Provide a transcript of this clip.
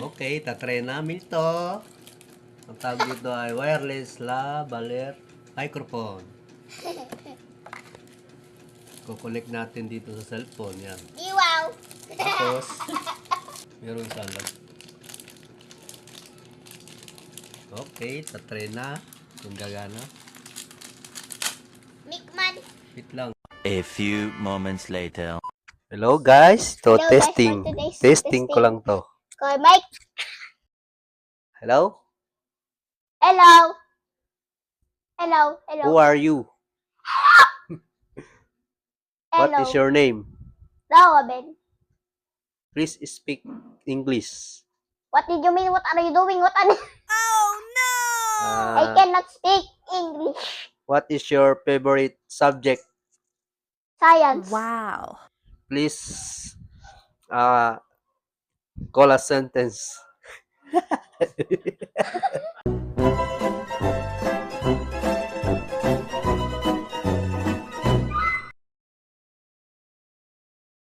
Okay, tatry namin to. Ang tawag dito ay wireless lavalier microphone. Kukonek natin dito sa cellphone. Yan. Wow! Tapos, meron salad. Okay, tatry na. Kung gagana. Mikman. Wait lang. A few moments later. Hello guys. To Hello, guys, testing. for today's Testing ko testing. lang to. Koy, Mike. Hello? Hello. Hello. Hello. Who are you? What Hello. is your name? Robin. Please speak English. What did you mean? What are you doing? What are I cannot speak English. What is your favorite subject? Science. Wow. Please call a sentence.